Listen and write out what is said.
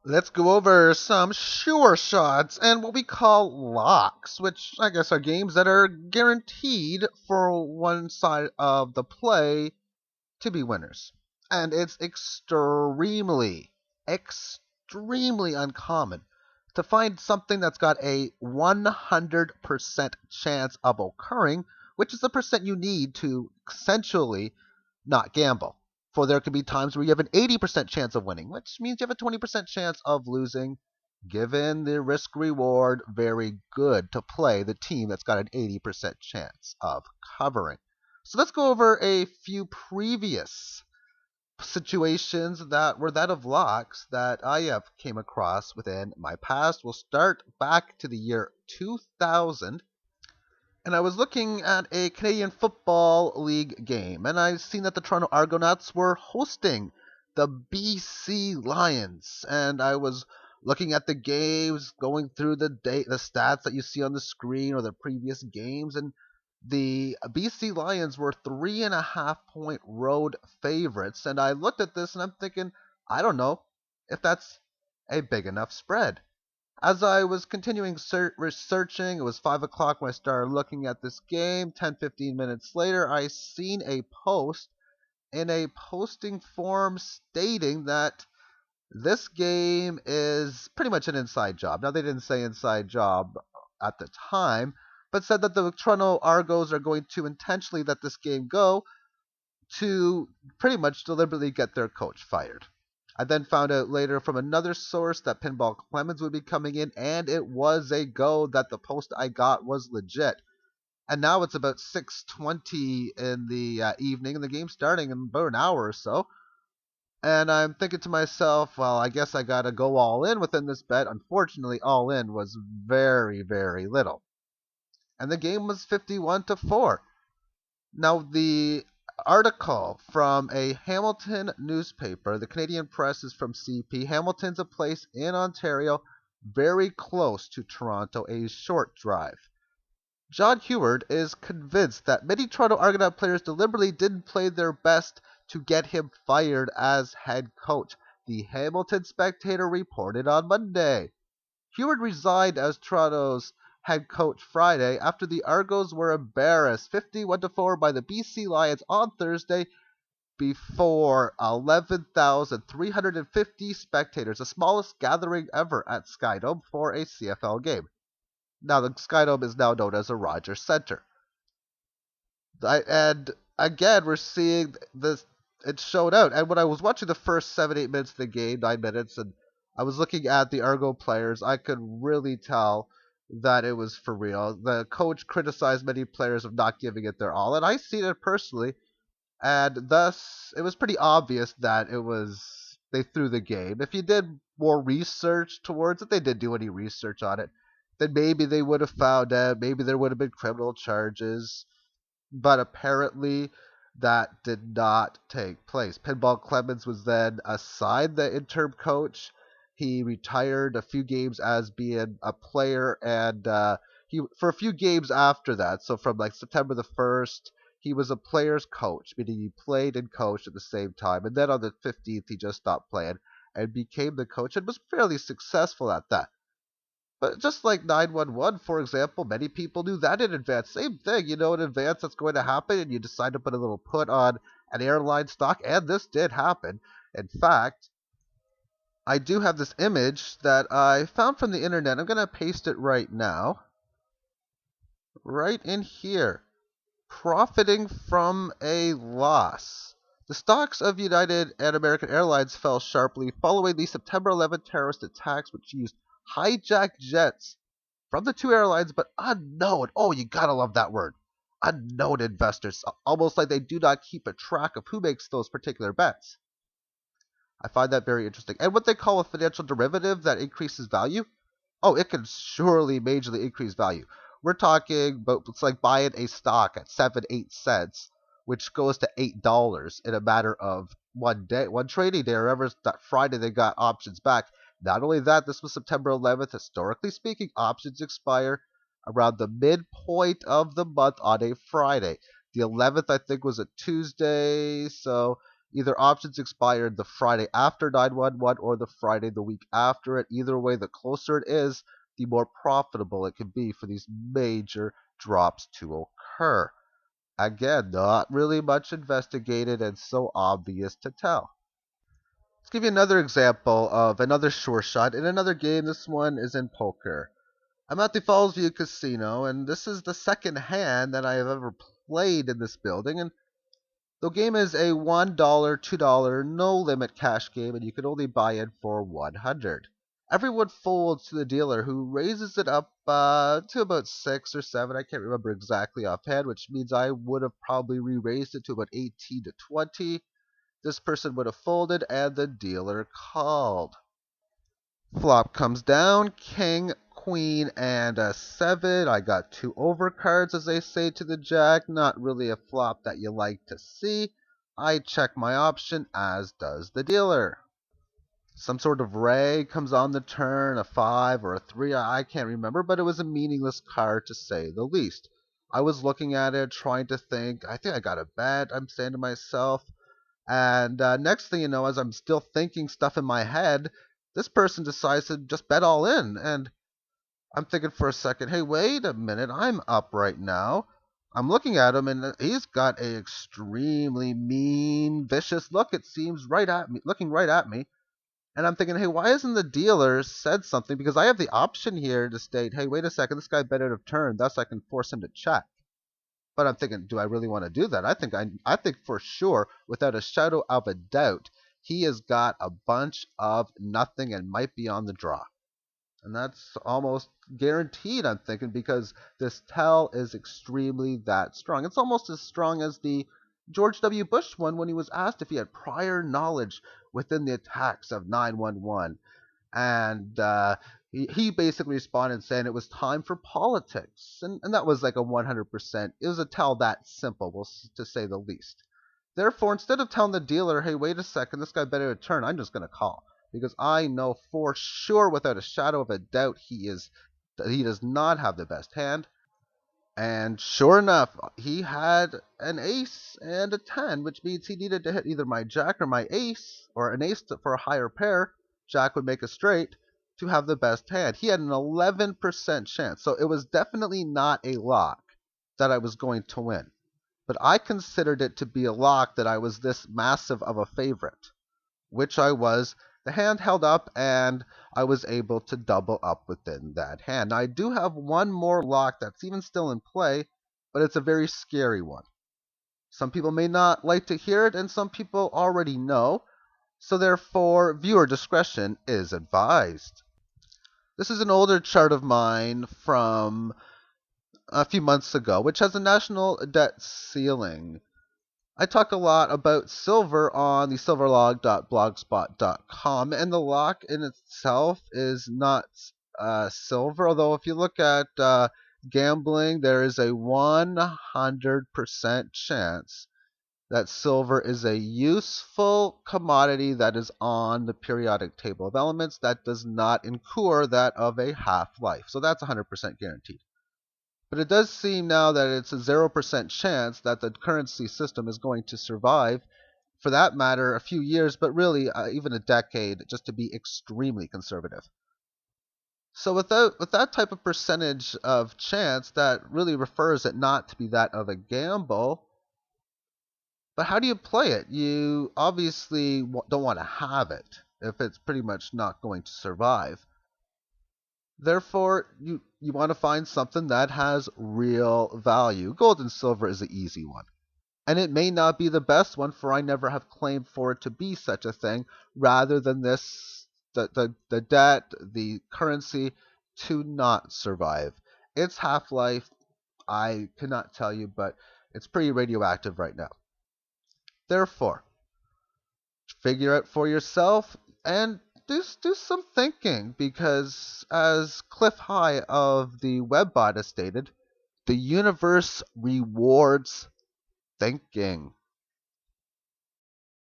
Let's go over some sure shots and what we call locks, which I guess are games that are guaranteed for one side of the play to be winners. And it's extremely uncommon to find something that's got a 100% chance of occurring, which is the percent you need to essentially not gamble. For there could be times where you have an 80% chance of winning, which means you have a 20% chance of losing. Given the risk reward, very good to play the team that's got an 80% chance of covering. So let's go over a few previous situations that were that of locks that I have came across within my past. We'll start back to the year 2000, and I was looking at a Canadian Football League game, and I seen that the Toronto Argonauts were hosting the BC Lions, and I was looking at the games, going through the stats that you see on the screen or the previous games, and the BC Lions were 3.5 point road favorites, and I looked at this and I'm thinking, I don't know if that's a big enough spread. As I was continuing researching, it was 5 o'clock when I started looking at this game. 10, 15 minutes later, I seen a post in a posting form stating that this game is pretty much an inside job. Now, they didn't say inside job at the time, but said that the Toronto Argos are going to intentionally let this game go to pretty much deliberately get their coach fired. I then found out later from another source that Pinball Clemens would be coming in, and it was a go that the post I got was legit. And now it's about 6:20 in the evening, and the game's starting in about an hour or so. And I'm thinking to myself, well, I guess I gotta go all in within this bet. Unfortunately, all in was very little, and the game was 51-4. Now, the article from a Hamilton newspaper, the Canadian Press is from CP. Hamilton's a place in Ontario very close to Toronto, a short drive. John Heward is convinced that many Toronto Argonaut players deliberately didn't play their best to get him fired as head coach. The Hamilton Spectator reported on Monday. Heward resigned as Toronto's head coach Friday after the Argos were embarrassed 51-4 by the BC Lions on Thursday before 11,350 spectators, the smallest gathering ever at Skydome for a CFL game. Now, the Skydome is now known as a Rogers Center. And again, we're seeing this. It showed out. And when I was watching the first 7, 8 minutes of the game, 9 minutes, and I was looking at the Argo players, I could really tell that it was for real. The coach criticized many players of not giving it their all, and I see it personally. And thus, it was pretty obvious that it was they threw the game. If you did more research towards it, they didn't do any research on it. Then maybe they would have found out. Maybe there would have been criminal charges, but apparently that did not take place. Pinball Clemens was then assigned the interim coach. He retired a few games as being a player, and he for a few games after that. So from like September the 1st, he was a player's coach, meaning he played and coached at the same time. And then on the 15th, he just stopped playing and became the coach and was fairly successful at that. But just like 911, for example, many people knew that in advance. Same thing, you know in advance that's going to happen, and you decide to put a little put on an airline stock, and this did happen. In fact, I do have this image that I found from the internet. I'm going to paste it right now, right in here. Profiting from a loss. The stocks of United and American Airlines fell sharply following the September 11th terrorist attacks, which used hijacked jets from the two airlines, but unknown. Oh, you gotta love that word. Unknown investors, almost like they do not keep a track of who makes those particular bets. I find that very interesting. And what they call a financial derivative that increases value, oh, it can surely majorly increase value. We're talking about it's like buying a stock at 7, 8 cents, which goes to $8 in a matter of one day, one trading day. Remember that Friday they got options back. Not only that, this was September 11th. Historically speaking, options expire around the midpoint of the month on a Friday. The 11th, I think, was a Tuesday, so Either options expired the Friday after 911 or the Friday the week after it. Either way, the closer it is, the more profitable it can be for these major drops to occur. Again, not really much investigated and so obvious to tell. Let's give you another example of another sure shot in another game. This one is in poker. I'm at the Fallsview Casino, and this is the second hand that I have ever played in this building. And the game is a $1, $2, no limit cash game, and you can only buy in for 100. Everyone folds to the dealer, who raises it up to about 6 or 7. I can't remember exactly offhand, which means I would have probably re-raised it to about 18 to 20. This person would have folded, and the dealer called. Flop comes down, king, queen, and a 7. I got 2 overcards, as they say, to the jack. Not really a flop that you like to see. I check my option, as does the dealer. Some sort of reg comes on the turn, a 5 or a 3, I can't remember, but it was a meaningless card to say the least. I was looking at it, trying to think, I think I got a bet, I'm saying to myself. And next thing you know, as I'm still thinking stuff in my head, this person decides to just bet all in. And I'm thinking for a second, hey, wait a minute, I'm up right now. I'm looking at him, and he's got a extremely mean, vicious look, it seems, right at me, looking right at me. And I'm thinking, hey, why hasn't the dealer said something? Because I have the option here to state, hey, wait a second, this guy bet out of turn, thus I can force him to check. But I'm thinking, do I really want to do that? I think for sure, without a shadow of a doubt, he has got a bunch of nothing and might be on the draw. And that's almost guaranteed, I'm thinking, because this tell is extremely that strong. It's almost as strong as the George W. Bush one when he was asked if he had prior knowledge within the attacks of 9/11. And he basically responded saying it was time for politics. And that was like a 100%. It was a tell that simple, to say the least. Therefore, instead of telling the dealer, hey, wait a second, this guy better turn, I'm just going to call. Because I know for sure, without a shadow of a doubt, he does not have the best hand. And sure enough, he had an ace and a 10, which means he needed to hit either my jack or my ace, or an ace for a higher pair. Jack would make a straight to have the best hand. He had an 11% chance, so it was definitely not a lock that I was going to win. But I considered it to be a lock that I was this massive of a favorite, which I was. The hand held up, and I was able to double up within that hand. Now, I do have one more lock that's even still in play, but it's a very scary one. Some people may not like to hear it, and some people already know, so therefore, viewer discretion is advised. This is an older chart of mine from a few months ago, which has a national debt ceiling. I talk a lot about silver on the silverlog.blogspot.com, and the lock in itself is not silver, although if you look at gambling, there is a 100% chance that silver is a useful commodity that is on the periodic table of elements that does not incur that of a half-life. So that's 100% guaranteed. But it does seem now that it's a 0% chance that the currency system is going to survive, for that matter, a few years, but really even a decade, just to be extremely conservative. So with that type of percentage of chance, that really refers it not to be that of a gamble. But how do you play it? You obviously don't want to have it if it's pretty much not going to survive. Therefore, you want to find something that has real value. Gold and silver is an easy one. And it may not be the best one, for I never have claimed for it to be such a thing, rather than the debt, the currency, to not survive. Its half-life, I cannot tell you, but it's pretty radioactive right now. Therefore, figure out for yourself and do some thinking, because as Cliff High of the Webbot has stated, the universe rewards thinking.